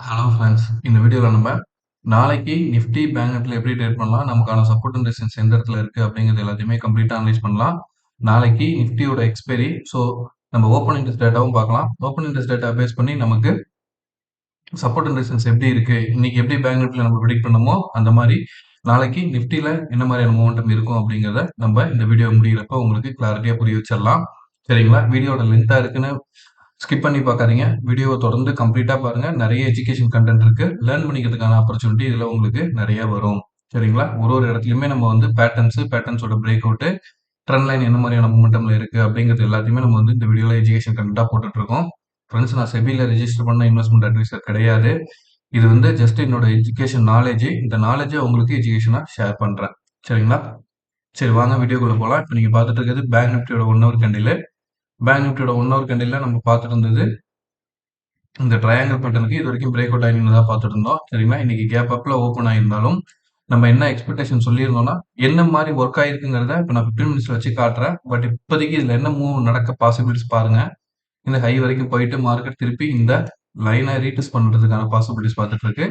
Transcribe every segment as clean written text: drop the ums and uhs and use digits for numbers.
Hello friends. இந்த வீடியோவில் நம்ம நாளைக்கு நிஃப்டி பேங்க் நிஃப்டியில் எப்படி ட்ரேட் பண்ணலாம், நமக்கான சப்போர்ட் அண்ட் ரெசிஸ்டன்ஸ் எந்த இடத்துல இருக்குது அப்படிங்கிறது எல்லாத்தையுமே கம்ப்ளீட்டாக அனலைஸ் பண்ணலாம். நாளைக்கு நிஃப்டியோட எக்ஸ்பைரி, ஸோ நம்ம ஓப்பன் இன்ட்ரெஸ்ட் டேட்டாவும் பார்க்கலாம். ஓப்பன் இன்ட்ரெஸ்ட் டேட்டா பேஸ் பண்ணி நமக்கு சப்போர்ட் அண்ட் ரெசிஸ்டன்ஸ் எப்படி இருக்குது, இன்னைக்கு எப்படி பேங்க் நிஃப்டியில் நம்ம ப்ரெடிக்ட் பண்ணமோ அந்த மாதிரி நாளைக்கு நிஃப்டியில் என்ன மாதிரியான மூமெண்டம் இருக்கும் அப்படிங்கிறத நம்ம இந்த வீடியோ முடிகிறப்ப உங்களுக்கு கிளாரிட்டியாக புரிய வச்சிடலாம். சரிங்களா? வீடியோட லென்த்தாக இருக்குன்னு ஸ்கிப் பண்ணி பார்க்காதீங்க. வீடியோவை தொடர்ந்து கம்ப்ளீட்டாக பாருங்கள். நிறைய எஜுகேஷன் கண்டென்ட் இருக்குது. லேர்ன் பண்ணிக்கிறதுக்கான ஆப்பர்ச்சுனிட்டி இதில் உங்களுக்கு நிறைய வரும். சரிங்களா? ஒரு ஒரு இடத்துலையுமே நம்ம வந்து பேட்டர்ன்ஸோட பிரேக் அவுட்டு, ட்ரெண்ட் லைன் என்ன மாதிரியான மூமெண்டமில் இருக்குது அப்படிங்கிறது எல்லாத்தையுமே நம்ம வந்து இந்த வீடியோவில் எஜுகேஷன் கண்டென்ட்டாக போட்டுட்ருக்கோம். ஃப்ரெண்ட்ஸ், நான் செபியில் ரெஜிஸ்டர் பண்ண இன்வெஸ்ட்மெண்ட் அட்வைசர் கிடையாது. இது வந்து ஜஸ்ட் என்னோட எஜுகேஷன் நாலேஜ். இந்த நாலேஜை உங்களுக்கு எஜுகேஷனாக ஷேர் பண்ணுறேன். சரிங்களா? சரி, வாங்க வீடியோக்குள்ளே போகலாம். இப்போ நீங்கள் பார்த்துட்டு இருக்கிறது பேங்க் நிஃப்டியோட 1 ஹவர் கேண்டில். பேங்க் நிஃப்டியோட 1 ஹவர் கேண்டில் நம்ம பார்த்துட்டு இருந்தது இந்த ட்ரையாங்கிள் பேட்டர்னுக்கு இது வரைக்கும் பிரேக் அவுட் ஆகிருந்ததா பார்த்துட்டு இருந்தோம். சரிங்களா? இன்னைக்கு கேப் அப்ல ஓப்பன் ஆயிருந்தாலும் நம்ம என்ன எக்ஸ்பெக்டேஷன் சொல்லியிருந்தோம்னா என்ன மாதிரி ஒர்க் ஆயிருக்குங்கிறத இப்போ நான் 15 மினிட்ஸ்ல வச்சு காட்டுறேன். பட் இப்போதைக்கு இதுல என்ன மூவ் நடக்க பாசிபிலிட்டிஸ் பாருங்க. இந்த ஹை வரைக்கும் போயிட்டு மார்க்கெட் திருப்பி இந்த லைனை ரீடெஸ்ட் பண்றதுக்கான பாசிபிலிட்டிஸ் பார்த்துட்டு இருக்கு.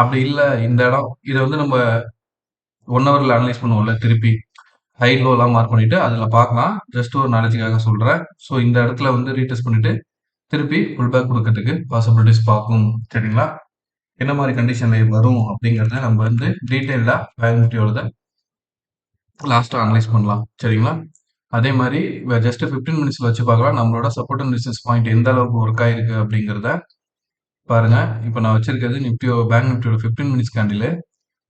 அப்படி இல்லை, இந்த இடம் இதை வந்து நம்ம 1 ஹவர்ல அனலைஸ் பண்ணுவோம்ல, திருப்பி ஹை லோலாம் மார்க் பண்ணிட்டு அதில் பார்க்கலாம். ஜஸ்ட் ஒரு நாலேஜுக்காக சொல்றேன். ஸோ இந்த இடத்துல வந்து ரீடெஸ்ட் பண்ணிட்டு திருப்பி புல் பேக் கொடுக்கறதுக்கு பாசிபிலிட்டிஸ் பார்க்கும். சரிங்களா? என்ன மாதிரி கண்டிஷன்ல வரும் அப்படிங்கிறத நம்ம வந்து டீட்டெயிலாக பேங்க் நிஃப்டியோட லாஸ்ட்டாக அனலைஸ் பண்ணலாம். சரிங்களா? அதே மாதிரி ஜஸ்ட் 15 மினிட்ஸ்ல வச்சு பார்க்கலாம் நம்மளோட சப்போர்ட் அண்ட் ரெசிஸ்டன்ஸ் பாயிண்ட் எந்த அளவுக்கு ஒர்க் ஆயிருக்கு அப்படிங்கிறத பாருங்க. இப்போ நான் வச்சிருக்கிறது பேங்க் நிஃப்டியோட 15 மினிட்ஸ் கேண்டில்.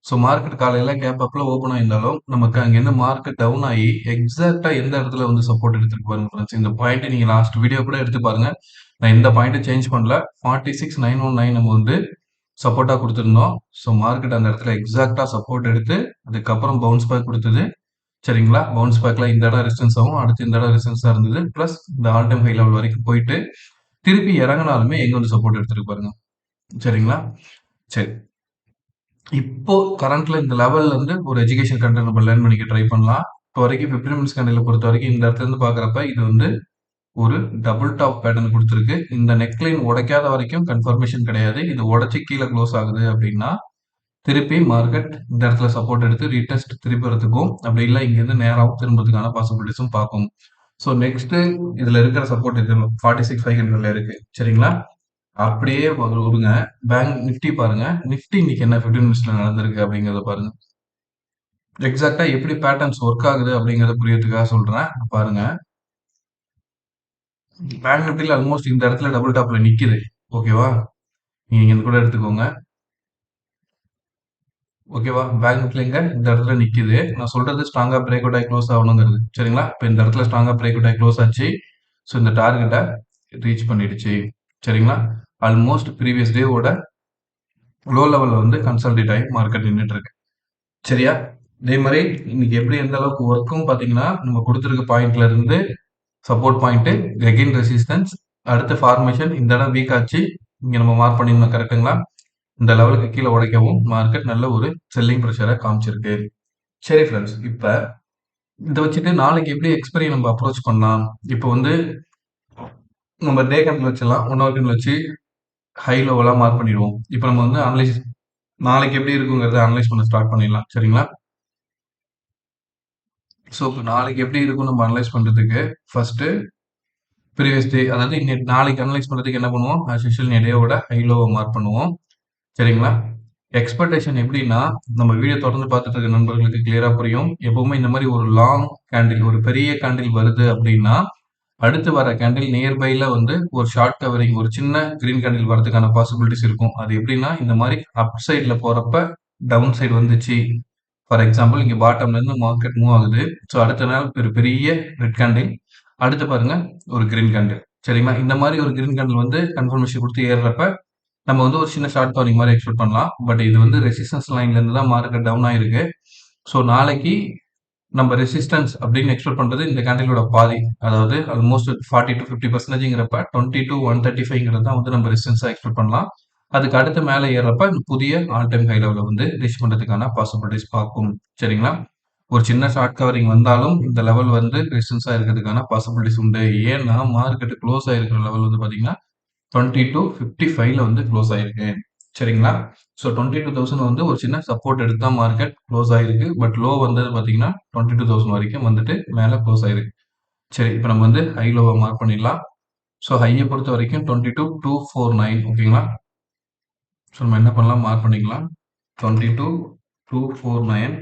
ஸோ மார்க்கெட் காலையில் கேப் அப்பில் ஓப்பன் ஆயிருந்தாலும் நமக்கு அங்கேருந்து மார்க்கெட் டவுன் ஆகி எக்ஸாக்டாக எந்த இடத்துல வந்து சப்போர்ட் எடுத்துட்டு பாருங்க ஃப்ரெண்ட்ஸ். இந்த பாயிண்ட் நீங்கள் லாஸ்ட் வீடியோ கூட எடுத்து பாருங்க. நான் இந்த பாயிண்ட்டை சேஞ்ச் பண்ணல. 46,919 நம்ம வந்து சப்போர்ட்டாக கொடுத்துருந்தோம். ஸோ மார்க்கெட் அந்த இடத்துல எக்ஸாக்டாக சப்போர்ட் எடுத்து அதுக்கப்புறம் பவுன்ஸ் பேக் கொடுத்தது. சரிங்களா? பவுன்ஸ் பேக்கில் இந்த இடம் ரெசிஸ்டன்ஸ் ஆகும், அடுத்து இந்த இடம் ரெசிஸ்டன்ஸாக இருந்தது. ப்ளஸ் இந்த ஆல் டைம் ஹை லெவல் வரைக்கும் போயிட்டு திருப்பி இறங்கினாலுமே எங்கே வந்து சப்போர்ட் எடுத்துட்டு பாருங்க. சரிங்களா? சரி, இப்போ கரண்ட்ல இந்த லெவல்ல இருந்து ஒரு எஜுகேஷன் கண்டென்ட் நம்ம லேர்ன் பண்ணிக்க ட்ரை பண்ணலாம். இப்போ வரைக்கும் 15 மினிட்ஸ் கண்டில் பொறுத்த வரைக்கும் இந்த இடத்துல இருந்து பார்க்குறப்ப இது வந்து ஒரு டபுள் டாப் பேட்டர்ன் கொடுத்துருக்கு. இந்த நெக்லைன் உடைக்காத வரைக்கும் கன்ஃபர்மேஷன் கிடையாது. இது உடைச்சு கீழே க்ளோஸ் ஆகுது அப்படின்னா திருப்பி மார்க்கெட் இந்த இடத்துல சப்போர்ட் எடுத்து ரீடெஸ்ட் திருப்பி வரதுக்கும், அப்படி இல்லை இங்கேருந்து நேராகவும் திரும்புறதுக்கான பாசிபிலிட்டிஸும் பார்க்கும். ஸோ நெக்ஸ்ட் இதுல இருக்கிற சப்போர்ட் இது 46,500ல இருக்கு. சரிங்களா? அப்படியே விடுங்க. பேங்க் நிஃப்டி பாருங்க. நிஃப்டி இன்னைக்கு என்ன 15 மினிட்ஸ்ல நடந்திருக்கு அப்படிங்கிறத பாருங்க. எக்ஸாக்டா எப்படி பேட்டர்ன்ஸ் ஒர்க் ஆகுது அப்படிங்கறத புரியறதுக்காக சொல்றேன். பாருங்க, பேங்க் நிஃப்டில ஆல்மோஸ்ட் இந்த இடத்துல டபுள் டாப்ல நிக்குது. ஓகேவா? நீங்க இந்த கூட எடுத்துக்கோங்க. ஓகேவா? பேங்க் நிஃப்டில இந்த இடத்துல நிக்குது. நான் சொல்றது ஸ்ட்ராங்கா பிரேக் அவுட் ஆகி க்ளோஸ் ஆகணுங்கிறது. சரிங்களா? இப்போ இந்த இடத்துல ஸ்ட்ராங்கா பிரேக் அவுட் ஆகி க்ளோஸ் ஆச்சு. ஸோ இந்த டார்கெட்டை ரீச் பண்ணிடுச்சு. சரிங்களா? ஆல்மோஸ்ட் ப்ரீவியஸ் டேவோட லோ லெவல்ல வந்து கன்சாலிடேட் ஆகி மார்க்கெட் நின்றுட்டு இருக்கு. சரியா? இதே மாதிரி இன்னைக்கு எப்படி எந்த அளவுக்கு ஒர்க்கும் பாத்தீங்கன்னா நம்ம கொடுத்துருக்க பாயிண்ட்ல இருந்து சப்போர்ட் பாயிண்ட், அகைன் ரெசிஸ்டன்ஸ், அடுத்த ஃபார்மேஷன், இந்த இடம் வீக் ஆச்சு, இங்க நம்ம மார்க் பண்ணிருந்தோம். கரெக்டுங்களா? இந்த லெவலுக்கு கீழே உடைக்கவும் மார்க்கெட் நல்ல ஒரு செல்லிங் ப்ரெஷரை காமிச்சிருக்கு. சரி ஃப்ரெண்ட்ஸ், இப்ப இதை வச்சுட்டு நாளைக்கு எப்படி எக்ஸ்பெரி நம்ம அப்ரோச் பண்ணலாம். இப்போ வந்து நம்ம டே கேண்டில் வச்சிடலாம், 1 ஹவர் கேண்டில் வச்சு ஹை லோவெல்லாம் மார்க் பண்ணிடுவோம். இப்போ நம்ம வந்து அனலைஸ் நாளைக்கு எப்படி இருக்குங்கிறத அனலைஸ் பண்ண ஸ்டார்ட் பண்ணிடலாம். சரிங்களா? ஸோ இப்போ நாளைக்கு எப்படி இருக்கும் நம்ம அனலைஸ் பண்ணுறதுக்கு ஃபர்ஸ்ட்டு ப்ரீவியஸ் டே, அதாவது இன்னைக்கு நாளைக்கு அனலைஸ் பண்ணுறதுக்கு என்ன பண்ணுவோம், ஆஸ் யூஷுவல் டேவோட ஹை லோவை மார்க் பண்ணுவோம். சரிங்களா? எக்ஸ்பெக்டேஷன் எப்படின்னா, நம்ம வீடியோ தொடர்ந்து பார்த்துட்டு இருக்க நண்பர்களுக்கு கிளியராக புரியும். எப்பவுமே இந்த மாதிரி ஒரு லாங் கேண்டில், ஒரு பெரிய கேண்டில் வருது அப்படின்னா அடுத்து வர கேண்டில் நியர்பைல வந்து ஒரு ஷார்ட் கவரிங், ஒரு சின்ன கிரீன் கேண்டில் வரதுக்கான பாசிபிலிட்டிஸ் இருக்கும். அது எப்படின்னா இந்த மாதிரி அப் சைட்ல போறப்ப டவுன் சைடு வந்துச்சு. ஃபார் எக்ஸாம்பிள் இங்க பாட்டம்ல இருந்து மார்க்கெட் மூவ் ஆகுது. ஸோ அடுத்த நாள் ஒரு பெரிய ரெட் கேண்டில், அடுத்து பாருங்க ஒரு கிரீன் கேண்டில். சரிங்களா? இந்த மாதிரி ஒரு கிரீன் கேண்டில் வந்து கன்ஃபர்மேஷன் கொடுத்து ஏறுறப்ப நம்ம வந்து ஒரு சின்ன ஷார்ட் கவரிங் மாதிரி எக்ஸ்பெக்ட் பண்ணலாம். பட் இது வந்து ரெசிஸ்டன்ஸ் லைன்ல இருந்து தான் மார்க்கெட் டவுன் ஆயிருக்கு. ஸோ நாளைக்கு நம்ம ரெசிஸ்டன்ஸ் அப்படின்னு எக்ஸ்பெக்ட் பண்றது இந்த கேண்டிலோட பாதி, அதாவது ஆல்மோஸ்ட் 40 to 50%ங்கிறப்ப 20 to 135 தான் வந்து நம்ம ரெசிஸ்டன்ஸா எக்ஸ்பெக்ட் பண்ணலாம். அதுக்கு அடுத்து மேலே ஏறப்ப புதிய ஆல் டைம் ஹை லெவலில் வந்து ரீச் பண்றதுக்கான பாசிபிலிட்டிஸ் பார்க்கும். சரிங்களா? ஒரு சின்ன ஷார்ட் கவரிங் வந்தாலும் இந்த லெவல் வந்து ரெசிஸ்டன்ஸா இருக்கிறதுக்கான பாசிபிலிட்டிஸ் உண்டு. ஏன்னா மார்க்கெட் க்ளோஸ் ஆயிருக்கிற லெவல் வந்து பாத்தீங்கன்னா 20 to 55ல வந்து க்ளோஸ் ஆயிருக்கு. சரிங்களா? ஸோ 22,000 வந்து ஒரு சின்ன சப்போர்ட் எடுத்து தான் மார்க்கெட் க்ளோஸ் ஆயிருக்கு. பட் லோ வந்தது பார்த்தீங்கன்னா 22,000 வரைக்கும் வந்துட்டு மேல க்ளோஸ் ஆயிருக்கு. சரி, இப்ப நம்ம வந்து ஹை லோவ மார்க் பண்ணிடலாம். ஸோ ஹைய பொறுத்த வரைக்கும் 22,249 ஓகேங்களா? ஸோ நம்ம என்ன பண்ணலாம் மார்க் பண்ணிக்கலாம். 22,249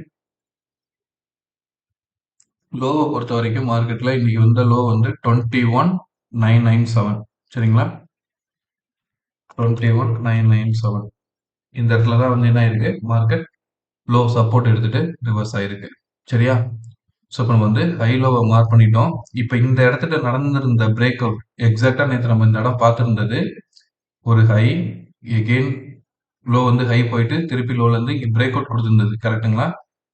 லோவ பொறுத்த வரைக்கும் மார்க்கெட்ல இன்னைக்கு வந்த லோ வந்து 21,997 சரிங்களா? 21,997 இந்த இடத்துல தான் வந்து என்ன ஆயிருக்கு மார்க்கெட் லோ சப்போர்ட் எடுத்துட்டு ரிவர்ஸ் ஆயிருக்கு. சரியா? ஸோ இப்போ நம்ம வந்து ஹை லோவை மார்க் பண்ணிட்டோம். இப்போ இந்த இடத்துல நடந்திருந்த பிரேக் அவுட் எக்ஸாக்டா நேற்று நம்ம இந்த இடம் பார்த்துருந்தது ஒரு ஹை எகெயின் லோ வந்து ஹை போயிட்டு திருப்பி லோல இருந்து இங்க பிரேக் அவுட் கொடுத்திருந்தது கரெக்ட்டுங்களா?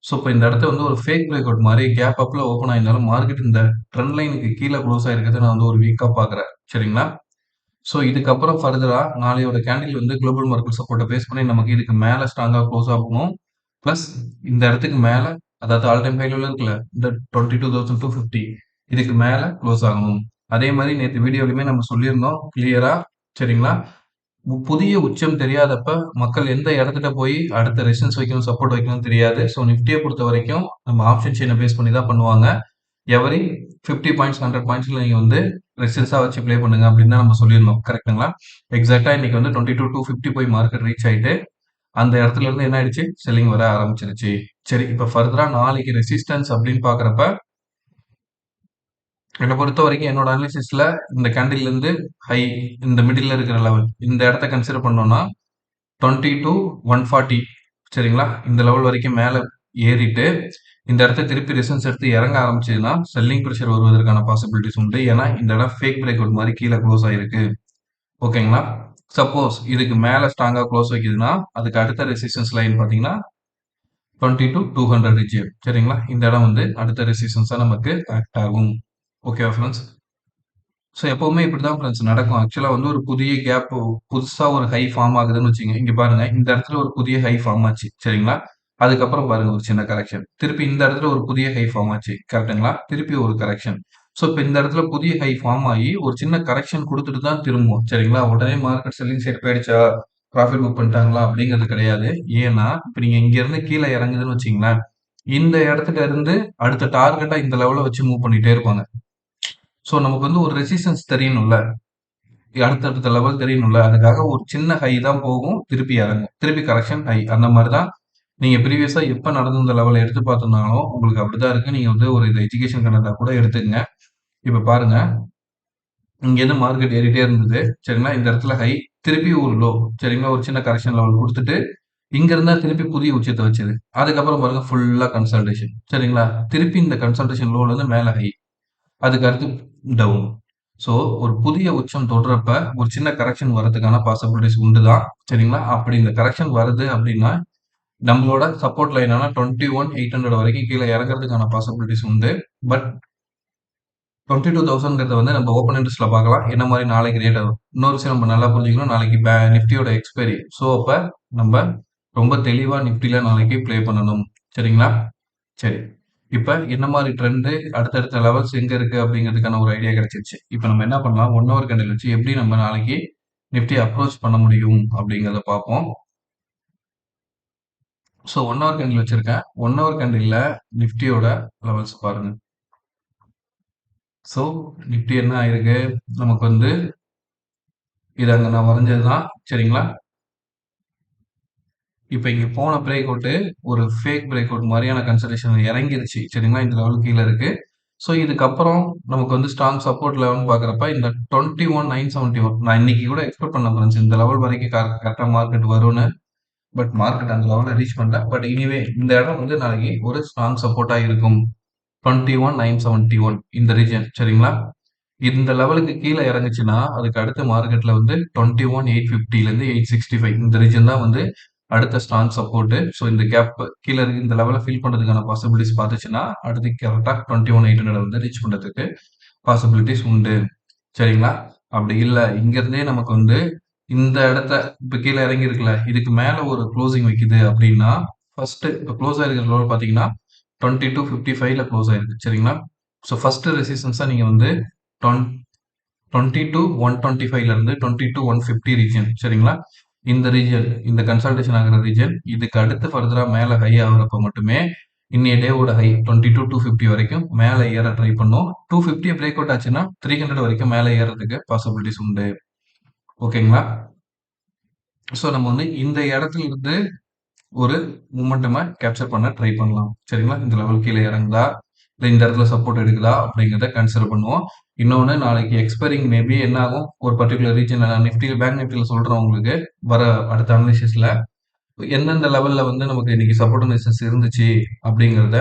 ஸோ இப்போ இந்த இடத்த வந்து ஒரு ஃபேக் பிரேக் அவுட் மாதிரி கேப் அப்ல ஓப்பன் ஆயிருந்தாலும் மார்க்கெட் இந்த ட்ரெண்ட் லைனுக்கு கீழே க்ளோஸ் ஆயிருக்கிறத நான் வந்து ஒரு வீக்கா பார்க்குறேன். சரிங்களா? ஸோ இதுக்கப்புறம் ஃபர்தரா நாளையோட கேண்டில் வந்து குளோபல் மார்க்கெட் சப்போர்ட்டை பேஸ் பண்ணி நமக்கு இதுக்கு மேல ஸ்ட்ராங்கா க்ளோஸ் ஆகணும். பிளஸ் இந்த இடத்துக்கு மேல அதாவது ஆல் டைம் ஹைல இருக்குல்ல இந்த 22,250 இதுக்கு மேல க்ளோஸ் ஆகணும். அதே மாதிரி நேற்று வீடியோலையுமே நம்ம சொல்லியிருந்தோம் கிளியரா. சரிங்களா? புதிய உச்சம் தெரியாதப்ப மக்கள் எந்த இடத்துல போய் அடுத்த ரெசிஸ்டன்ஸ் வைக்கணும் சப்போர்ட் வைக்கணும் தெரியாது. ஸோ நிஃப்டியை பொறுத்த வரைக்கும் நம்ம ஆப்ஷன் செயினை பேஸ் பண்ணி தான் பண்ணுவாங்க. எவரி 50 பாயிண்ட்ஸ் 100 பாயிண்ட்ஸ்ல நீங்க வந்து ரெசிஸ்டன்ஸா வச்சு ப்ளே பண்ணுங்க அப்படின்னு தான் நம்ம சொல்லியிருந்தோம் கரெக்ட்டுங்களா? எக்ஸாக்டா இன்னைக்கு வந்து 22,250 போய் மார்க்கெட் ரீச் ஆயிட்டு அந்த இடத்துல இருந்து என்ன ஆயிடுச்சு செல்லிங் வர ஆரம்பிச்சிருச்சு. சரி, இப்ப ஃபர்தரா நாளைக்கு ரெசிஸ்டன்ஸ் அப்படின்னு பாக்குறப்ப என்னை பொறுத்த வரைக்கும் என்னோட அனாலிசிஸ்ல இந்த கேண்டில் இருந்து ஹை இந்த மிடில் இருக்கிற லெவல் இந்த இடத்த கன்சிடர் பண்ணோம்னா 22,140 சரிங்களா? இந்த லெவல் வரைக்கும் மேல ஏறிட்டு இந்த இடத்த திருப்பி ரெசிஸ்டன்ஸ் எடுத்து இறங்க ஆரம்பிச்சதுன்னா செல்லிங் ப்ரெஷர் வருவதற்கான பாசிபிலிட்டிஸ் உண்டு. ஏன்னா இந்த இடம் ஃபேக் பிரேக் அவுட் மாதிரி கீழே க்ளோஸ் ஆயிருக்கு. ஓகேங்களா? சப்போஸ் இதுக்கு மேல ஸ்ட்ராங்கா க்ளோஸ் வைக்குதுன்னா அதுக்கு அடுத்த ரெசிஸ்டன்ஸ் லைன் பாத்தீங்கன்னா 22,200 ரிஜியன் சரிங்களா? இந்த இடம் வந்து அடுத்த ரெசிஸ்டன்ஸா நமக்கு ஆக்ட் ஆகும். ஓகேவா ஃப்ரெண்ட்ஸ்? ஸோ எப்பவுமே இப்படிதான் ஃப்ரெண்ட்ஸ் நடக்கும். ஆக்சுவலா வந்து ஒரு புதிய கேப் புதுசா ஒரு ஹை ஃபார்ம் ஆகுதுன்னு வச்சுங்க. இங்க பாருங்க இந்த இடத்துல ஒரு புதிய ஹை ஃபார்ம் ஆச்சு சரிங்களா? அதுக்கப்புறம் பாருங்க ஒரு சின்ன கரெக்ஷன். திருப்பி இந்த இடத்துல ஒரு புதிய ஹை ஃபார்ம் ஆச்சு கரெக்ட்டுங்களா? திருப்பி ஒரு கரெக்ஷன். ஸோ இப்போ இந்த இடத்துல புதிய ஹை ஃபார்ம் ஆகி ஒரு சின்ன கரெக்ஷன் கொடுத்துட்டு தான் திரும்பும் சரிங்களா? உடனே மார்க்கெட் செல்லிங் சைடு போயிடுச்சா ப்ராஃபிட் புக் பண்ணிட்டாங்களா அப்படிங்கிறது கிடையாது. ஏன்னா இப்ப நீங்க இங்க இருந்து கீழே இறங்குதுன்னு வச்சீங்களேன், இந்த இடத்துல இருந்து அடுத்த டார்கெட்டா இந்த லெவல வச்சு மூவ் பண்ணிட்டே இருப்பாங்க. ஸோ நமக்கு வந்து ஒரு ரெசிஸ்டன்ஸ் தெரியணும்ல, அடுத்தடுத்த லெவல் தெரியணும்ல, அதுக்காக ஒரு சின்ன ஹை தான் போகும், திருப்பி இறங்கும், திருப்பி கரெக்ஷன் ஹை அந்த மாதிரி தான். நீங்க ப்ரீவியஸா எப்ப நடந்த இந்த லெவலை எடுத்து பார்த்தோம்னாலும் உங்களுக்கு அப்படிதான் இருக்கு. நீங்க வந்து ஒரு இது எஜுகேஷன் கணக்கா கூட எடுத்துக்கங்க. இப்ப பாருங்க இங்கேருந்து மார்க்கெட் ஏறிட்டே இருந்தது சரிங்களா? இந்த இடத்துல ஹை திருப்பி ஒரு லோ சரிங்களா? ஒரு சின்ன கரெக்ஷன் லெவல் கொடுத்துட்டு இங்க இருந்தா திருப்பி புதிய உச்சத்தை வச்சது. அதுக்கப்புறம் பாருங்க ஃபுல்லா கன்சல்டேஷன் சரிங்களா? திருப்பி இந்த கன்சல்டேஷன் லோல இருந்து மேல ஹை அதுக்கு அடுத்து டவுன். ஸோ ஒரு புதிய உச்சம் தொடுறப்ப ஒரு சின்ன கரெக்ஷன் வரதுக்கான பாசிபிலிட்டிஸ் உண்டுதான் சரிங்களா? அப்படி இந்த கரெக்ஷன் வருது அப்படின்னா நம்மளோட சப்போர்ட் லைனான 21,800 வரைக்கும் கீழே இறங்குறதுக்கான பாசிபிலிட்டிஸ் உண்டு. பட் 22,000ங்கிறத வந்து நம்ம ஓப்பன் இன்ட்ரெஸ்ட்ல பார்க்கலாம். என்ன மாதிரி நாளைக்கு ரேட் ஆகும். இன்னொரு விஷயம் நம்ம நல்லா புரிஞ்சுக்கணும். நாளைக்கு நிஃப்டியோட எக்ஸ்பைரி. ஸோ அப்ப நம்ம ரொம்ப தெளிவா நிஃப்டில நாளைக்கு ப்ளே பண்ணணும். சரிங்களா? சரி. இப்ப என்ன மாதிரி ட்ரெண்ட் அடுத்தடுத்த லெவல்ஸ் எங்க இருக்கு அப்படிங்கிறதுக்கான ஒரு ஐடியா கிடைச்சிருச்சு. இப்ப நம்ம என்ன பண்ணலாம் 1 ஹவர் கேண்டில் வச்சு எப்படி நம்ம நாளைக்கு நிஃப்டி அப்ரோச் பண்ண முடியும் அப்படிங்கிறத பார்ப்போம். ஸோ 1 ஹவர் கேண்டில் வச்சிருக்கேன். 1 ஹவர் கேண்டில்ல நிஃப்டியோட லெவல்ஸ் பாருங்க. ஸோ நிஃப்டி என்ன ஆயிருக்கு நமக்கு வந்து இது அங்க நான் வரைஞ்சதுதான் சரிங்களா? இப்ப இங்க போன பிரேக் அவுட் ஒரு ஃபேக் பிரேக் அவுட் மாதிரியான கன்சல்டேஷன் இறங்கிருச்சு சரிங்களா? இந்த லெவல் கீழே இருக்கு. ஸோ இதுக்கப்புறம் நமக்கு வந்து ஸ்ட்ராங் சப்போர்ட் லெவல்னு பார்க்குறப்ப இந்த 21,971 நான் இன்னைக்கு கூட எக்ஸ்பெக்ட் பண்ண ஃப்ரெண்ட்ஸ் இந்த லெவல் வரைக்கும் கரெக்டா மார்க்கெட் வரும்னு. பட் மார்க்கெட் அந்த லெவலை ரீச் பண்ணல. பட் எனிவே இந்த இடம் வந்து நாளைக்கு ஒரு ஸ்ட்ராங் சப்போர்ட்டா இருக்கும். 21,971 இந்த ரீஜன் சரிங்களா? இந்த லெவலுக்கு கீழே இறங்குச்சுன்னா அதுக்கு அடுத்த மார்க்கெட்ல வந்து 21,850ல இருந்து 865 இந்த ரீஜன் தான் வந்து அடுத்த ஸ்ட்ராங் சப்போர்ட். ஸோ இந்த கேப் கீழே இருக்கு இந்த லெவலை ஃபில் பண்றதுக்கான பாசிபிலிட்டிஸ் பார்த்துச்சுன்னா அடுத்து கரெக்டா 21,800 வந்து ரீச் பண்றதுக்கு பாசிபிலிட்டிஸ் உண்டு சரிங்களா? அப்படி இல்லை இங்க இருந்தே நமக்கு வந்து இந்த இடத்த இப்ப கீழே இறங்கி இருக்குல்ல இதுக்கு மேல ஒரு க்ளோசிங் வைக்குது அப்படின்னா ஃபர்ஸ்ட் இப்போ க்ளோஸ் ஆயிருக்கிற லெவல் பாத்தீங்கன்னா 22,55ல க்ளோஸ் ஆயிருக்கு சரிங்களா? ஸோ ஃபர்ஸ்ட் ரெசிஸ்டன்ஸா நீங்க வந்து 22,125ல இருந்து 22,150 ரீஜன் சரிங்களா? இந்த ரீஜன், இந்த கன்சல்டேஷன் ஆகிற ரீஜன், இதுக்கு அடுத்து ஃபர்தரா மேல ஹை ஆகுறப்ப மட்டுமே இன்னைய டேவோட ஹை 22,250 வரைக்கும் மேல ஏற ட்ரை பண்ணும். 250 பிரேக் அவுட் ஆச்சுன்னா 300 வரைக்கும் மேல ஏறதுக்கு பாசிபிலிட்டிஸ் உண்டு. ஓகேங்களா? ஸோ நம்ம வந்து இந்த இடத்துல இருந்து ஒரு மூமெண்டமா கேப்சர் பண்ண ட்ரை பண்ணலாம். சரிங்களா? இந்த லெவல் கீழே இறங்குதா, இல்ல இந்த இடத்துல சப்போர்ட் எடுக்குதா அப்படிங்கிறத கன்சிடர் பண்ணுவோம். இன்னொன்னு நாளைக்கு எக்ஸ்பைரிங் மேபி என்ன ஆகும், ஒரு பர்ட்டிகுலர் ரீஜன்ல நான் நிஃப்டி, பேங்க் நிஃப்டில சொல்றேன் உங்களுக்கு. வர அடுத்த அனாலிசிஸ்ல எந்தெந்த லெவல்ல வந்து நமக்கு இன்னைக்கு சப்போர்ட் அண்ட் ரெசிஸ்டன்ஸ் இருந்துச்சு அப்படிங்கிறத,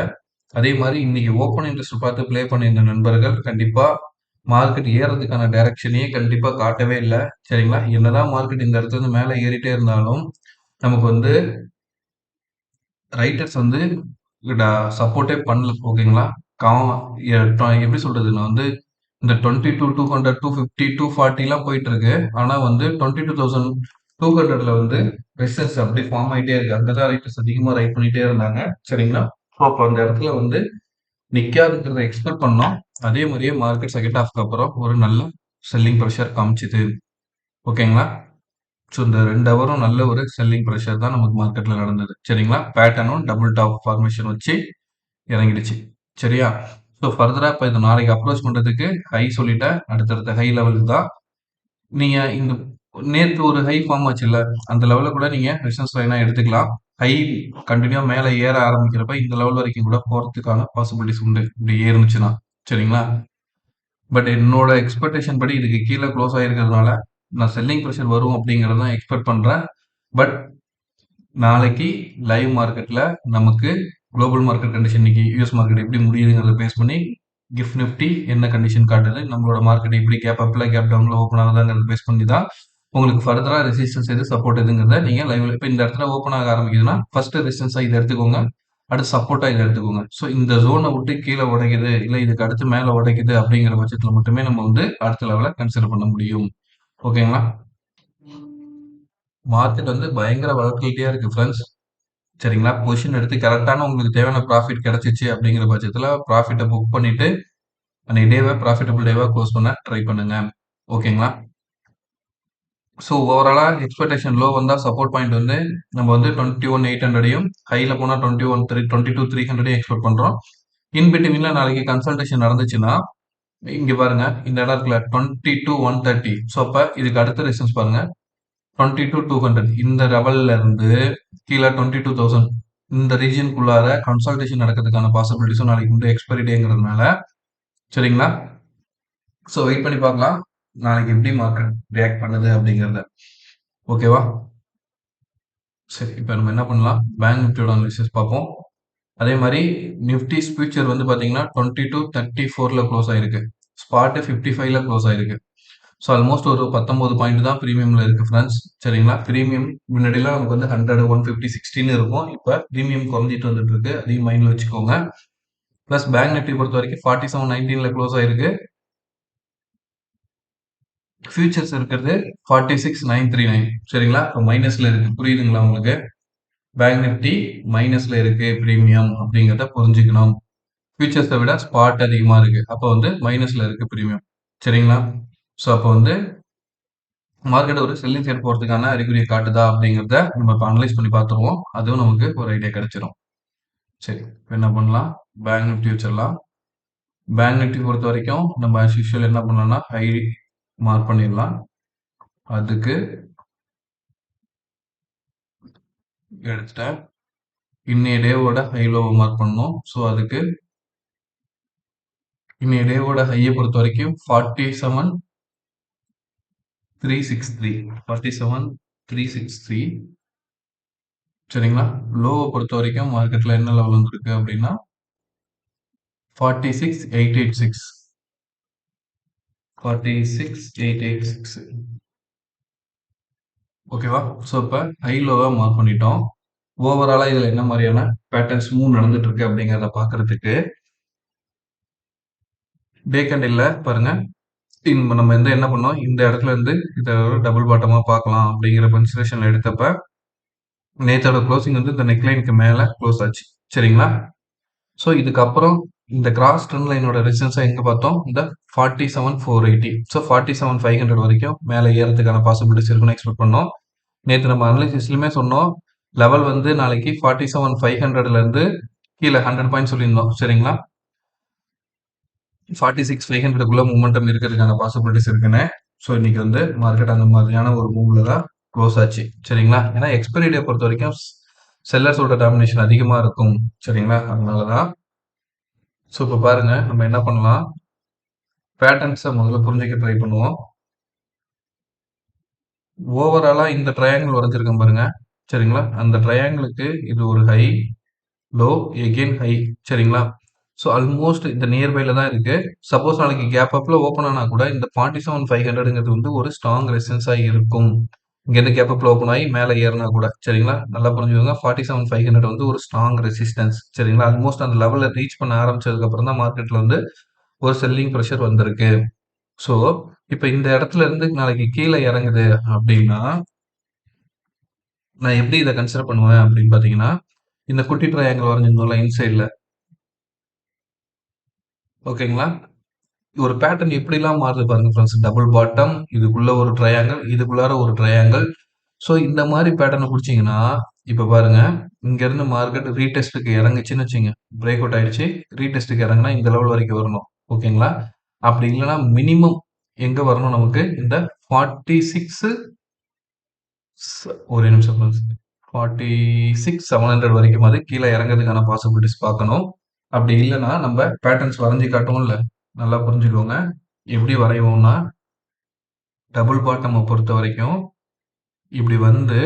அதே மாதிரி இன்னைக்கு ஓப்பன் இன்ட்ரெஸ்ட் பார்த்து ப்ளே பண்ணியிருந்த நண்பர்கள் கண்டிப்பா மார்க்கெட் ஏறதுக்கான டைரக்ஷனையே கண்டிப்பா காட்டவே இல்ல. சரிங்களா? என்னதான் மார்க்கெட் இந்த இடத்துல இருந்து மேல ஏறிட்டே இருந்தாலும், நமக்கு வந்து ரைட்டர்ஸ் வந்து சப்போர்ட்டே பண்ணல. ஓகேங்களா? எப்படி சொல்றது? நான் வந்து இந்த 22,200, 250, 240 போயிட்டு இருக்கு. ஆனா வந்து 22,200ல வந்து ரெசிஸ்டன்ஸ் அப்படியே ஃபார்ம் ஆயிட்டே இருக்கு. அங்கதான் ரைட்டர்ஸ் அதிகமா ரைட் பண்ணிட்டே இருந்தாங்க. சரிங்களா? ஸோ அப்போ அந்த இடத்துல வந்து நிக்காதுங்கிறத எக்ஸ்பெக்ட் பண்ணோம். அதே மாதிரியே மார்க்கெட் செகண்ட் ஹாஃப்க்கு அப்புறம் ஒரு நல்ல செல்லிங் ப்ரெஷர் காமிச்சுது. ஓகேங்களா? ஸோ இந்த 2 ஹவரும் நல்ல ஒரு செல்லிங் ப்ரெஷர் தான் நமக்கு மார்க்கெட்ல நடந்தது. சரிங்களா? பேட்டர்னும் டபுள் டாப் ஃபார்மேஷன் வச்சு இறங்கிடுச்சு. சரியா? ஸோ ஃபர்தரா இப்போ இது நாளைக்கு அப்ரோச் பண்றதுக்கு ஹை சொல்லிட்டேன். அடுத்தடுத்த ஹை லெவலுக்கு தான். நீங்க இந்த நேத்து ஒரு ஹை ஃபார்ம் ஆச்சுல்ல, அந்த லெவல்ல கூட நீங்க ரெசிஸ்டன்ஸ் லைனா எடுத்துக்கலாம். ஹை கன்டினியூவா மேல ஏற ஆரம்பிக்கிறப்ப இந்த லெவல் வரைக்கும் கூட போறதுக்கான பாசிபிலிட்டிஸ் உண்டு. இப்படி ஏறுனுச்சுன்னா. சரிங்களா? பட் என்னோட எக்ஸ்பெக்டேஷன் படி இதுக்கு கீழே க்ளோஸ் ஆயிருக்கிறதுனால நான் செல்லிங் ப்ரெஷர் வரும் அப்படிங்கிறத தான் எக்ஸ்பெக்ட் பண்றேன். பட் நாளைக்கு லைவ் மார்க்கெட்ல நமக்கு குளோபல் மார்க்கெட் கண்டிஷன் இன்னைக்கு யூஎஸ் மார்க்கெட் எப்படி முடியுதுங்கிறத பேஸ் பண்ணி கிஃப்ட் நிஃப்டி என்ன கண்டிஷன் காட்டுது, நம்மளோட மார்க்கெட் எப்படி கேப் அப்ல கேப் டவுன்ல ஓப்பன் ஆகுதாங்கிறத பேஸ் பண்ணி தான் உங்களுக்கு ஃபர்தரா ரெசிஸ்டன்ஸ் எது சப்போர்ட் எதுங்கிறத நீங்க லைவ்ல இப்போ இந்த இடத்துல ஓப்பன் ஆக ஆரம்பிக்குதுன்னா ஃபர்ஸ்ட் ரெசிஸ்டன்ஸா இதை எடுத்துக்கோங்க, அடுத்து சப்போர்ட்டா இதை எடுத்துக்கோங்க. ஸோ இந்த ஜோனை விட்டு கீழே உடைக்குது இல்லை இதுக்கு அடுத்து மேலே உடைக்குது அப்படிங்கிற பட்சத்தில் மட்டுமே நம்ம வந்து அடுத்த லெவலை கன்சிடர் பண்ண முடியும். ஓகேங்களா? மார்க்கெட் வந்து பயங்கர வளர்த்திட்டே இருக்கு ஃப்ரெண்ட்ஸ். சரிங்களா? பொசிஷன் எடுத்து கரெக்டான உங்களுக்கு தேவையான ப்ராஃபிட் கிடைச்சிச்சு அப்படிங்கிற பட்சத்துல ப்ராஃபிட்ட புக் பண்ணிட்டு அன்னைக்கு டேவை ப்ராஃபிட்டபிள் டேவா க்ளோஸ் பண்ண ட்ரை பண்ணுங்க. ஓகேங்களா? ஸோ ஓவராலா எக்ஸ்பெக்டேஷன் லோ வந்தா சப்போர்ட் பாயிண்ட் வந்து நம்ம வந்து 21,800யும் ஹைல போனா 22,300யும் எக்ஸ்பெக்ட் பண்றோம். இன் பிட்வீன்ல நாளைக்கு கன்சல்டேஷன் நடந்துச்சுன்னா இங்க பாருங்க இந்த இடம் இருக்குல்ல 22,130. ஸோ அப்ப இதுக்கு அடுத்த ரெசிஸ்டன்ஸ் பாருங்க 22,200. இந்த லெவல்ல இருந்து கீழே 22,000 இந்த ரீஜியனுக்குள்ளார கன்சல்டேஷன் நடக்கிறதுக்கான பாசிபிலிட்டிஸும் நாளைக்கு வந்து எக்ஸ்பைரி டேங்கிறதுனால சரிங்களா? ஸோ வெயிட் பண்ணி பார்க்கலாம் நாளைக்கு எப்படி மார்க்கெட் ரியாக்ட் பண்ணுது அப்படிங்கிறத. ஓகேவா? சரி இப்போ நம்ம என்ன பண்ணலாம், பேங்க் நிஃப்டியோட அனாலிசிஸ் பார்ப்போம். அதே மாதிரி நிஃப்டிஸ் ஃபியூச்சர் வந்து பார்த்தீங்கன்னா 22,34ல க்ளோஸ் ஆயிருக்கு. ஸ்பாட்டு 55ல க்ளோஸ் ஆயிருக்கு. ஸோ ஆல்மோஸ்ட் ஒரு 19 பாயிண்ட் தான் ப்ரீமியம்ல இருக்கு ஃப்ரெண்ட்ஸ். சரிங்களா? ப்ரீமியம் முன்னாடிலாம் நமக்கு வந்து 100, 150, 16 இருக்கும். இப்போ ப்ரீமியம் குறைஞ்சிட்டு வந்துட்டு இருக்கு. அதையும் மைண்ட்ல வச்சுக்கோங்க. பிளஸ் பேங்க் நிஃப்டி பொறுத்த வரைக்கும் 47.19ல க்ளோஸ் ஆயிருக்கு. ஃபியூச்சர்ஸ் இருக்கிறது 46,939. சரிங்களா? இப்போ மைனஸ்ல இருக்கு. புரியுதுங்களா உங்களுக்கு? பேங்க் நிஃப்டி மைனஸ்ல இருக்கு ப்ரீமியம் அப்படிங்கிறத புரிஞ்சுக்கணும். ஃபியூச்சர்ஸை விட ஸ்பாட் அதிகமா இருக்கு. அப்போ வந்து மைனஸ்ல இருக்கு ப்ரீமியம். சரிங்களா? ஸோ அப்போ வந்து மார்க்கெட் ஒரு செல்லிங் சைடு போறதுக்கான அறிகுறியை காட்டுதா அப்படிங்கிறத நம்ம இப்போ அனலைஸ் பண்ணி பார்த்துருவோம். அதுவும் நமக்கு ஒரு ஐடியா கிடைச்சிரும். சரி என்ன பண்ணலாம், பேங்க் நிஃப்டி வச்சிடலாம். பேங்க் நிஃப்டி பொறுத்த வரைக்கும் நம்ம ஆஸ் யூஷுவல் என்ன பண்ணலாம்னா ஹை மார்க் பண்ணிடலாம். அதுக்கு எடுத்துட்டேன். இன்னைய டேவோட ஹை லோவை மார்க் பண்ணணும். ஸோ அதுக்கு இன்னைய டேவோட ஹையை பொறுத்த வரைக்கும் 47,363 47,363. சரிங்களா? லோவை பொறுத்த வரைக்கும் மார்க்கெட்ல என்ன லெவல் வந்துருக்கு அப்படின்னா 46,886 46,886. ஓகேவா? ஸோ இப்போ ஹை லோவை மார்க் பண்ணிட்டோம். ஓவராலா இதுல என்ன மாதிரியான பேட்டர்ன்ஸ் மூவ் நடந்துட்டு இருக்கு அப்படிங்கிறத பார்க்கறதுக்கு டே கேண்டில்ல பாருங்க நம்ம என்ன பண்ணோம், இந்த இடத்துல இருந்து இதை டபுள் பாட்டமா பார்க்கலாம் அப்படிங்கிற கன்சிடரேஷன்ல எடுத்தப்ப நேத்தோட க்ளோசிங் வந்து இந்த நெக்லைனுக்கு மேல க்ளோஸ் ஆச்சு. சரிங்களா? ஸோ இதுக்கப்புறம் இந்த கிராஸ் ட்ரெண்ட் லைனோட ரெசிஸ்டன்ஸை எங்க பார்த்தோம், இந்த 47,480. ஸோ 47,500 வரைக்கும் மேலே ஏறதுக்கான பாசிபிலிட்டிஸ் இருக்குன்னு எக்ஸ்பெக்ட் பண்ணோம். நேத்து நம்ம அனலிசிஸ்லயுமே சொன்னோம். லெவல் வந்து நாளைக்கு 47,500ல இருந்து கீழ 100 பாயிண்ட்ஸ் சொல்லியிருந்தோம். சரிங்களா? 46,500க்குள்ள மொமெண்டம் இருக்கிறதுக்கான பாசிபிலிட்டிஸ் இருக்குன்னு. ஸோ இன்னைக்கு வந்து மார்க்கெட் அந்த மாதிரியான ஒரு மூவ்ல தான் க்ளோஸ் ஆச்சு. சரிங்களா? ஏன்னா எக்ஸ்பைரி டே பொறுத்த வரைக்கும் செல்லர்ஸோட டாமினேஷன் அதிகமா இருக்கும். சரிங்களா? அதனால தான். ஸோ இப்போ பாருங்க நம்ம என்ன பண்ணலாம்? பேட்டர்ன்ஸை முதல்ல புரிஞ்சுக்க ட்ரை பண்ணுவோம். ஓவராலா இந்த ட்ரையாங்கிள் வரைஞ்சிருக்கேன் பாருங்க. சரிங்களா? அந்த ட்ரையாங்கிளுக்கு இது ஒரு ஹை, லோ, எகெயின் ஹை. சரிங்களா? ஸோ ஆல்மோஸ்ட் இந்த நியர்பைல தான் இருக்கு. சப்போஸ் நாளைக்கு கேப் அப்ல ஓப்பன் ஆனா கூட இந்த 47,500ங்கிறது வந்து ஒரு ஸ்ட்ராங் ரெசிஸ்டன்ஸா இருக்கும். இங்கேருந்து கேப் அப்ல ஓப்பன் ஆகி மேலே ஏறினா கூட. சரிங்களா? நல்லா புரிஞ்சுக்கோங்க. 47,500 வந்து ஒரு ஸ்ட்ராங் ரெசிஸ்டன்ஸ். சரிங்களா? ஆல்மோஸ்ட் அந்த லெவல்ல ரீச் பண்ண ஆரம்பிச்சதுக்கு அப்புறம் தான் மார்க்கெட்ல வந்து ஒரு செல்லிங் பிரஷர் வந்திருக்கு. ஸோ இப்ப இந்த இடத்துல இருந்து நாளைக்கு கீழே இறங்குது அப்படின்னா நான் எப்படி இதை கன்சிடர் பண்ணுவேன் அப்படின்னு பாத்தீங்கன்னா இந்த குட்டி ட்ரையாங்கிள் வரைஞ்சிருந்தோம்ல இன்சைட்ல ஓகேங்களா ஒரு பேட்டர்ன் எப்படிலாம் மாறுது பாருங்க ஃப்ரெண்ட்ஸ் டபுள் பாட்டம் இதுக்குள்ள ஒரு ட்ரையாங்கிள் இதுக்குள்ளார ஒரு ட்ரையாங்கிள் ஸோ இந்த மாதிரி பேட்டர்னை பிடிச்சிங்கன்னா இப்போ பாருங்க இங்க இருந்து மார்க்கெட் ரீடெஸ்ட்டுக்கு இறங்குச்சுன்னு வச்சுங்க பிரேக் அவுட் ஆயிடுச்சு ரீடெஸ்ட்டுக்கு இறங்குனா இந்த லெவல் வரைக்கும் வரணும் ஓகேங்களா அப்படி இல்லைன்னா மினிமம் எங்க வரணும் நமக்கு இந்த 46 ஒரே நிமிஷம் ஃப்ரெண்ட்ஸ் 46,700 வரைக்கும் அது கீழே இறங்குறதுக்கான பாசிபிலிட்டிஸ் பார்க்கணும் அப்படி இல்லைன்னா நம்ம பேட்டர்ன்ஸ் வரைஞ்சி காட்டுவோம்ல நல்லா புரிஞ்சுக்கோங்க எப்படி வரைவோம்னா டபுள் பாட்டம் பொறுத்த வரைக்கும் இப்படி வந்து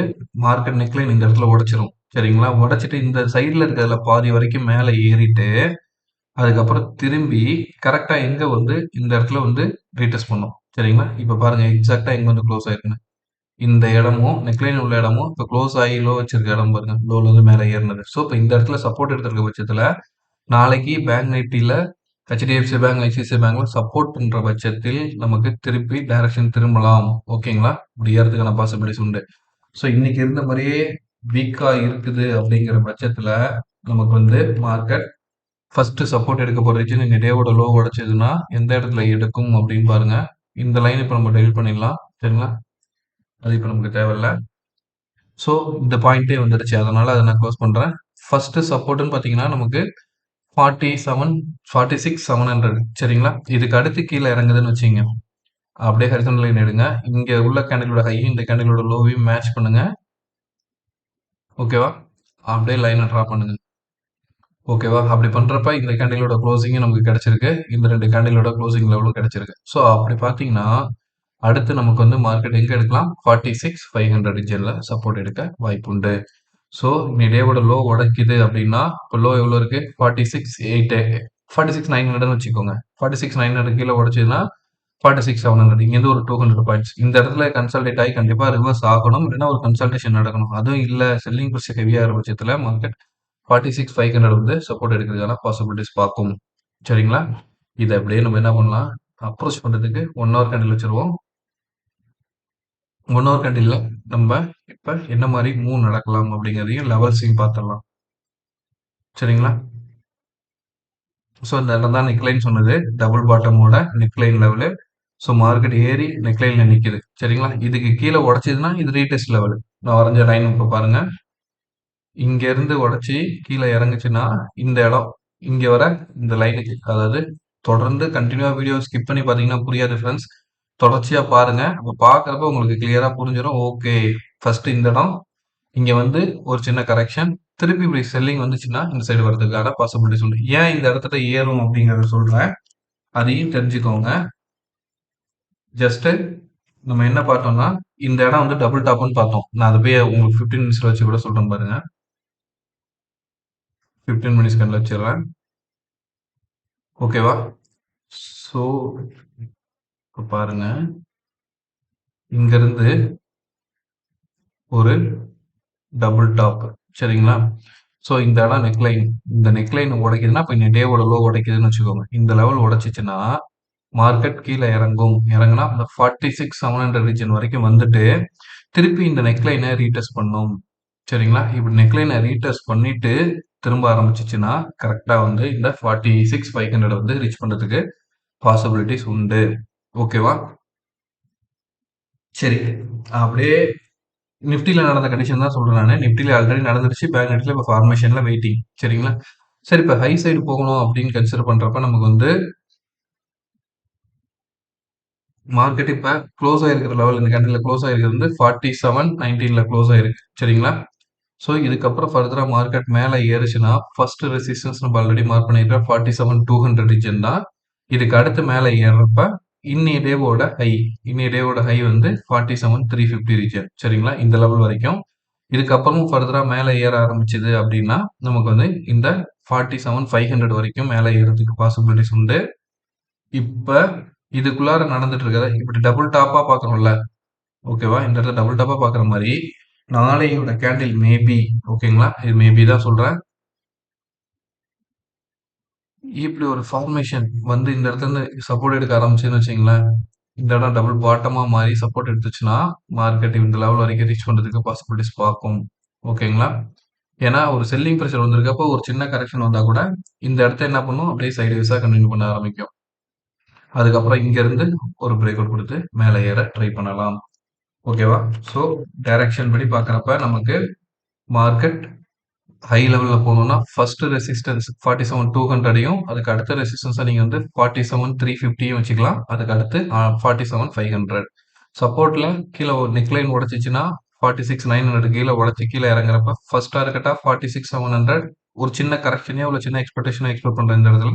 மார்க்கெட் நெக்லைன் இந்த இடத்துல உடைச்சிரும் சரிங்களா உடைச்சிட்டு இந்த சைடில் இருக்கிறதுல பாதி வரைக்கும் மேலே ஏறிட்டு அதுக்கப்புறம் திரும்பி கரெக்டா எங்க வந்து இந்த இடத்துல வந்து ரீடெஸ்ட் பண்ணும் சரிங்களா இப்ப பாருங்க எக்ஸாக்டா எங்க வந்து க்ளோஸ் ஆயிருக்குன்னு இந்த இடமும் நெக்லைன் உள்ள இடமும் இப்போ க்ளோஸ் ஆகி லோ வச்சிருக்க இடம் பாருங்க லோல இருந்து மேலே ஏறினது ஸோ இப்போ இந்த இடத்துல சப்போர்ட் எடுத்திருக்க பட்சத்துல நாளைக்கு பேங்க் நிஃப்டியில் ஹெச்டிஎஃப்சி பேங்க் ஐசிஐசிஐ பேங்க்ல சப்போர்ட் பண்ற பட்சத்தில் நமக்கு திருப்பி டைரக்ஷன் திரும்பலாம் ஓகேங்களா இப்படி ஏறதுக்கான பாசிபிலிட்டிஸ் உண்டு ஸோ இன்னைக்கு இருந்த மாதிரியே வீக்கா இருக்குது அப்படிங்கிற பட்சத்துல நமக்கு வந்து மார்க்கெட் ஃபர்ஸ்ட் சப்போர்ட் எடுக்க போற ரீஜன் இந்த டேவோட லோ உடைச்சதுன்னா எந்த இடத்துல எடுக்கும் அப்படின்னு பாருங்க இந்த லைன் இப்போ நம்ம டெலிட் பண்ணிடலாம் சரிங்களா அது இப்போ நமக்கு தேவையில்ல ஸோ இந்த பாயிண்டே வந்துடுச்சு அதனால அதை நான் க்ளோஸ் பண்றேன் ஃபர்ஸ்ட் சப்போர்ட்னு பார்த்தீங்கன்னா நமக்கு 46,700 சரிங்களா இதுக்கு அடுத்து கீழே இறங்குதுன்னு வச்சுங்க அப்படியே ஹரிசன் லைன் எடுங்க இங்க உள்ள கேண்டிலோட ஹை இந்த கேண்டிலோட லோவையும் மேட்ச் பண்ணுங்க ஓகேவா அப்படியே லைனை ட்ரா பண்ணுங்க ஓகேவா அப்படி பண்றப்ப இந்த கேண்டிலோட க்ளோசிங் நமக்கு கிடைச்சிருக்கு இந்த ரெண்டு கேண்டிலோட க்ளோசிங் லெவலும் கிடைச்சிருக்கு ஸோ அப்படி பார்த்தீங்கன்னா அடுத்து நமக்கு வந்து மார்க்கெட் எங்க எடுக்கலாம் 46,500 ரீஜன்ல சப்போர்ட் எடுக்க வாய்ப்பு உண்டு ஸோ டேவோட லோ உடைக்குது அப்படின்னா இப்போ லோ எவ்வளோ இருக்கு 46,900 வச்சுக்கோங்க 46,900 கீழே உடைச்சதுன்னா 46,700 இங்கேருந்து ஒரு 200 பாயிண்ட்ஸ் இந்த இடத்துல கன்சல்டேட் ஆகி கண்டிப்பா ரிவர்ஸ் ஆகணும் இல்லைன்னா ஒரு கன்சல்டேஷன் நடக்கணும் அதுவும் இல்லை செல்லிங் ப்ரெஷர் ஹெவியாக இருக்க பட்சத்தில் மார்க்கெட் 46,500 வந்து சப்போர்ட் எடுக்கிறதுக்கான பாசிபிலிட்டிஸ் பார்க்கும் சரிங்களா இதை அப்படியே நம்ம என்ன பண்ணலாம் அப்ரோச் பண்றதுக்கு 1 ஹவர் கேண்டில் வச்சிருவோம் 1 ஹவர் கேண்டில்ல நம்ம இப்ப என்ன மாதிரி மூவ் நடக்கலாம் அப்படிங்கிறதையும் லெவல்ஸையும் பார்த்துடலாம் சரிங்களா ஸோ இந்த இடம் தான் நெக்லைன் சொன்னது டபுள் பாட்டமோட நெக்லைன் லெவலு ஸோ மார்க்கெட் ஏறி நெக்லைன்ல நிற்குது சரிங்களா இதுக்கு கீழே உடைச்சதுன்னா இது ரீடெஸ்ட் லெவல் நான் வரைஞ்ச லைன் இப்போ பாருங்க இங்க இருந்து உடைச்சி கீழே இறங்குச்சுன்னா இந்த இடம் இங்க வர இந்த லைனுக்கு அதாவது தொடர்ந்து கண்டினியூவா வீடியோ ஸ்கிப் பண்ணி பார்த்தீங்கன்னா புரியாது ஃப்ரெண்ட்ஸ் தொடர்ச்சியா பாருங்க அப்ப பாக்குறப்ப உங்களுக்கு கிளியரா புரிஞ்சிடும் ஓகே ஃபர்ஸ்ட் இந்த இடம் இங்க வந்து ஒரு சின்ன கரெக்ஷன் திருப்பி இப்படி செல்லிங் வந்துச்சுன்னா இந்த சைடு வரதுக்கான பாசிபிலிட்டி சொல்றேன் ஏன் இந்த இடத்துல ஏறும் அப்படிங்கறத சொல்றேன் அதையும் தெரிஞ்சுக்கோங்க ஜஸ்ட் நம்ம என்ன பார்த்தோம்னா இந்த இடம் வந்து டபுள் டாப்னு பார்த்தோம் நான் அதை போய் உங்களுக்கு 15 மினிட்ஸ்ல வச்சு கூட சொல்றேன் பாருங்க 15 மினிட்ஸ் கண்ணில் வச்சிடுறேன் ஓகேவா ஸோ இப்போ பாருங்க இங்க இருந்து ஒரு டபுள் டாப் சரிங்களா ஸோ இந்த இடம் நெக்லைன் இந்த நெக்லைன் உடைக்குதுன்னா இப்போ இந்த டேவோட லோ உடைக்குதுன்னு வச்சுக்கோங்க இந்த லெவல் உடைச்சிச்சுன்னா மார்க்கெட் கீழே இறங்கும் இறங்குனா இந்த 46,700 ரீஜன் வரைக்கும் வந்துட்டு திருப்பி இந்த நெக்லைனை ரீடெஸ்ட் பண்ணும் சரிங்களா இப்படி நெக்லைனை ரீடெஸ்ட் பண்ணிட்டு திரும்ப ஆரம்பிச்சிச்சுன்னா கரெக்டா வந்து இந்த 46,500 வந்து ரீச் பண்றதுக்கு பாசிபிலிட்டிஸ் உண்டு ஓகேவா சரி அப்படியே நிஃப்டில நடந்த கண்டிஷன் தான் சொல்றேன் நானு. நிஃப்டில ஆல்ரெடி நடந்துருச்சு. பேங்க் நிஃப்டில இப்ப ஃபார்மேஷன்ல வெயிட்டிங். சரிங்களா? சரி இப்ப ஹை சைடு போகணும் அப்படின்னு கன்சிடர் பண்றப்ப நமக்கு வந்து மார்க்கெட் இப்ப க்ளோஸ் ஆயிருக்கிற லெவல் இந்த கேண்டில்ல க்ளோஸ் ஆயிருக்கிறது வந்து 47.19ல க்ளோஸ் ஆயிருக்கு. சரிங்களா? ஸோ இதுக்கப்புறம் ஃபர்தரா மார்க்கெட் மேல ஏறுச்சுன்னா, ஃபர்ஸ்ட் ரெசிஸ்டன்ஸ் நம்ம ஆல்ரெடி மார்க் பண்ணியிருக்கோம் 47,200 ரீஜன் தான். இதுக்கு அடுத்து மேல ஏறுறப்ப இன்னைய டேவோட ஹை வந்து 47,350 ரீஜன். சரிங்களா? இந்த லெவல் வரைக்கும். இதுக்கப்புறமும் ஃபர்தரா மேல ஏற ஆரம்பிச்சது அப்படின்னா, நமக்கு வந்து இந்த 47,500 வரைக்கும் மேல ஏறதுக்கு பாசிபிலிட்டிஸ் உண்டு. இப்ப இதுக்குள்ளார நடந்துட்டு இருக்கிறத இப்படி டபுள் டாப்பா பார்க்குறோம்ல. ஓகேவா? இந்த இடத்துல டபுள் டாப்பா பார்க்குற மாரி, நாளையோட கேண்டில் மேபி ஓகேங்களா? இது மேபி தான் சொல்றேன். இப்படி ஒரு ஃபார்மேஷன் வந்து இந்த இடத்துல இருந்து சப்போர்ட் எடுக்க ஆரம்பிச்சுதுன்னு வச்சுங்களேன், இந்த இடம் டபுள் பாட்டமா மாறி சப்போர்ட் எடுத்துச்சுன்னா, மார்க்கெட் இந்த லெவல் வரைக்கும் ரீச் பண்றதுக்கு பாசிபிலிட்டிஸ் பார்க்கும். ஓகேங்களா? ஏன்னா ஒரு செல்லிங் பிரஷர் வந்திருக்கப்போ ஒரு சின்ன கரெக்ஷன் வந்தா கூட, இந்த இடத்த என்ன பண்ணும்? அப்படியே சைட்வேஸா கன்டின்யூ பண்ண ஆரம்பிக்கும். அதுக்கப்புறம் இங்க இருந்து ஒரு பிரேக் அவுட் குடுத்து மேல ஏற ட்ரை பண்ணலாம். ஓகேவா? ஸோ டைரக்ஷன் படி பார்க்குறப்ப நமக்கு மார்க்கெட் ஹை லெவல்ல போணும்னா, ஃபர்ஸ்ட் ரெசிஸ்டன்ஸ் 47,200யும் அதுக்கு அடுத்த ரெசிஸ்டன்ஸா நீங்க வந்து 47,350யும் வச்சுக்கலாம். அதுக்கு அடுத்து 47,500 சப்போர்ட்ல கீழ ஒரு நெக்லைன் உடைச்சுச்சுன்னா 46,900 கீழ உடைச்சு கீழ இறங்குறப்ப ஃபர்ஸ்ட் டார்கெட்டா 46,700 ஒரு சின்ன கரெக்ஷனையோ இல்ல சின்ன எக்ஸ்பெக்டேஷனோ எக்ஸ்பெக்ட் பண்றேன் இந்த இடத்துல.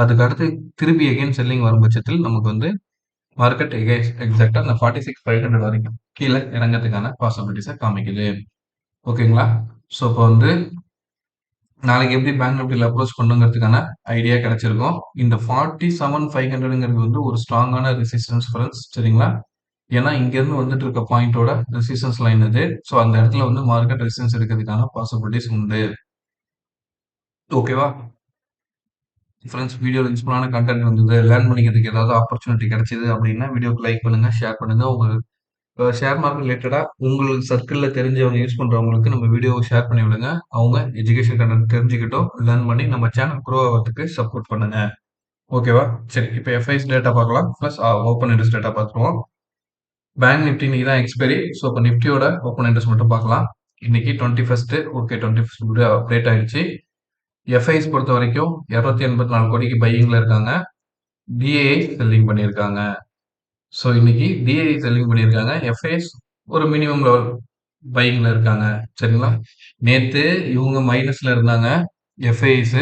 அதுக்கு அடுத்து திருப்பி அகைன் செல்லிங் வரும் பட்சத்தில் நமக்கு வந்து மார்க்கெட் எக்ஸாக்ட்டா அந்த 46,500 வரைக்கும் கீழ இறங்கறதுக்கான பாசிபிலிட்டிஸ காமிக்குது. ஓகேங்களா? ஸோ இப்போ வந்து நாளைக்கு எப்படி பேங்க் நிஃப்டில அப்ரோச் பண்ணுங்கிறதுக்கான ஐடியா கிடைச்சிருக்கும். இந்த 47,500ங்கிறது வந்து ஒரு ஸ்ட்ராங்கான ரெசிஸ்டன்ஸ் ஃப்ரெண்ட்ஸ். சரிங்களா? ஏன்னா இங்கேருந்து வந்துட்டு இருக்க பாயிண்டோட ரெசிஸ்டன்ஸ் லைன் இது. ஸோ அந்த இடத்துல வந்து மார்க்கெட் ரெசிஸ்டன்ஸ் எடுக்கிறதுக்கான பாசிபிலிட்டிஸ் உண்டு. ஓகேவா? ஃப்ரெண்ட்ஸ் வீடியோல யூஸ்ஃபுல்லான கண்டென்ட் இருந்தது. லேர்ன் பண்ணிக்கிறதுக்கு ஏதாவது ஆப்பர்ச்சுனிட்டி கிடைச்சது அப்படின்னா வீடியோக்கு லைக் பண்ணுங்க, ஷேர் பண்ணுங்க. உங்க ஷேர் மார்க்கெட் ரிலேட்டடா உங்களுக்கு சர்க்கிள்ல தெரிஞ்சவங்க யூஸ் பண்றவங்களுக்கு நம்ம வீடியோவை ஷேர் பண்ணி விடுங்க. அவங்க எஜுகேஷன் கண்டென்ட் தெரிஞ்சுக்கிட்டோம், லேர்ன் பண்ணி நம்ம சேனல் க்ரோ ஆகிறதுக்கு சப்போர்ட் பண்ணுங்க. ஓகேவா? சரி இப்போ எஃப்ஐஎஸ் டேட்டா பார்க்கலாம். ப்ளஸ் ஓப்பன் இன்ட்ரெஸ்ட் டேட்டா பார்த்துருவோம். பேங்க் நிஃப்டி இன்னைக்கு தான் எக்ஸ்பைரி. ஸோ இப்போ நிஃப்டியோட ஓப்பன் இன்ட்ரெஸ்ட் மட்டும் பார்க்கலாம். இன்னைக்கு 21 ஓகே 21 அப்டேட் ஆயிடுச்சு. எஃப்ஐஎஸ் பொறுத்த வரைக்கும் 284 கோடிக்கு பையிங்ல இருக்காங்க. டிஏஐ செல்லிங் பண்ணியிருக்காங்க. ஸோ இன்னைக்கு டிஐ செல்லிங் பண்ணியிருக்காங்க. எஃப்ஐஎஸ் ஒரு மினிமம் லெவல் பையிங்ல இருக்காங்க. சரிங்களா? நேத்து இவங்க மைனஸ்ல இருந்தாங்க. எஃப்ஐஎஸ்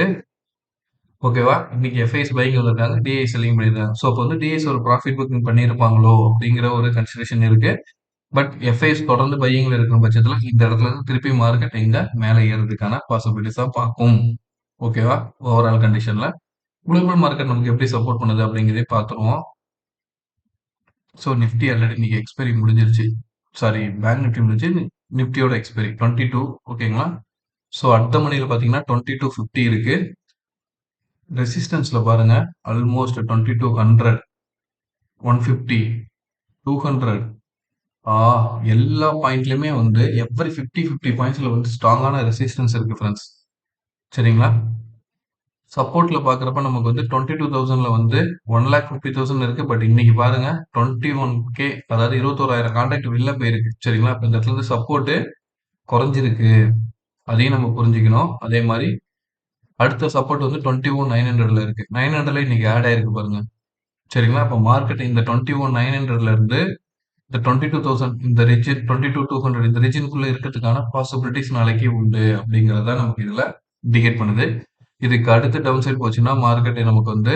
ஓகேவா? இன்னைக்கு எஃப்ஐஎஸ் பையிங்ல இருக்காங்க. டிஐ செல்லிங் பண்ணியிருக்காங்க. ஸோ அப்போ வந்து டிஐஸ் ஒரு ப்ராஃபிட் புக்கிங் பண்ணியிருப்பாங்களோ அப்படிங்கிற ஒரு கன்சிடரேஷன் இருக்கு. பட் எஃப்ஐஎஸ் தொடர்ந்து பையிங்ல இருக்கிற பட்சத்துல இந்த இடத்துல இருந்து திருப்பி மார்க்கெட் இங்க மேல ஏறதுக்கான பாசிபிலிட்டிஸா பார்க்கும். ஓகேவா? ஓவரால் கண்டிஷன்ல குளோபல் மார்க்கெட் நமக்கு எப்படி சப்போர்ட் பண்ணுது அப்படிங்கிறதையும் பார்த்துருவோம். ஸோ நிஃப்டி ஆல்ரெடி இன்னைக்கு எக்ஸ்பைரி முடிஞ்சிருச்சு. சாரி பேங்க் நிஃப்டி முடிஞ்சு நிஃப்டியோட எக்ஸ்பைரி 22 ஓகேங்களா? ஸோ அடுத்த மணியில் பார்த்தீங்கன்னா 2250 இருக்கு. ரெசிஸ்டன்ஸ்ல பாருங்க ஆல்மோஸ்ட் 2200 150 200 எல்லா பாயிண்ட்லயுமே வந்து எவ்ரி 50 பாயிண்ட்ஸ்ல வந்து ஸ்ட்ராங்கான ரெசிஸ்டன்ஸ் இருக்கு ஃப்ரெண்ட்ஸ். சரிங்களா? சப்போர்ட்ல பாக்குறப்ப நமக்கு வந்து 22,000ல வந்து 1,50,000 இருக்கு. பட் இன்னைக்கு பாருங்க 21K அதாவது 21,000 கான்ட்ராக்ட் வெளில போயிருக்கு. சரிங்களா? இப்ப இந்த இடத்துல இருந்து சப்போர்ட் குறைஞ்சிருக்கு. அதையும் நம்ம புரிஞ்சுக்கணும். அதே மாதிரி அடுத்த சப்போர்ட் வந்து 21,900ல இருக்கு. 900ல இன்னைக்கு ஆட் ஆயிருக்கு பாருங்க. சரிங்களா? அப்ப மார்க்கெட் இந்த 21,900ல இருந்து இந்த 22,000 இந்த ரீஜன் 22,200 இந்த ரீஜனுக்குள்ள இருக்கிறதுக்கான பாசிபிலிட்டிஸ் நாளைக்கு உண்டு அப்படிங்கறத நமக்கு இதுல இண்டிகேட் பண்ணுது. இதுக்கு அடுத்து டவுன் சைட் போச்சுன்னா மார்க்கெட் நமக்கு வந்து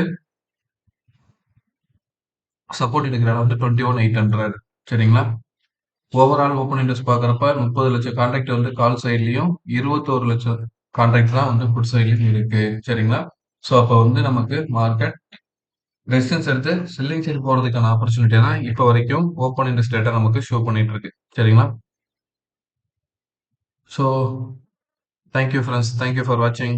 சப்போர்ட் எடுக்கிற இடம் வந்து 21,800 சரிங்களா? ஓவரால் ஓப்பன் இன்ட்ரெஸ்ட் பார்க்குறப்ப 30 லட்சம் கான்ட்ராக்ட் வந்து கால் சைட்லயும் 21 லட்சம் கான்ட்ராக்ட் தான் வந்து புட் சைட்லயும் இருக்கு. சரிங்களா? ஸோ அப்போ வந்து நமக்கு மார்க்கெட் ரெசிஸ்டன்ஸ் எடுத்து செல்லிங் சைடு போறதுக்கான ஆப்பர்ச்சுனிட்டி தான் இப்போ வரைக்கும் ஓப்பன் இன்ட்ரெஸ்ட் டேட்டா நமக்கு ஷோ பண்ணிட்டு இருக்கு. சரிங்களா? So thank you friends, thank you for வாட்சிங்.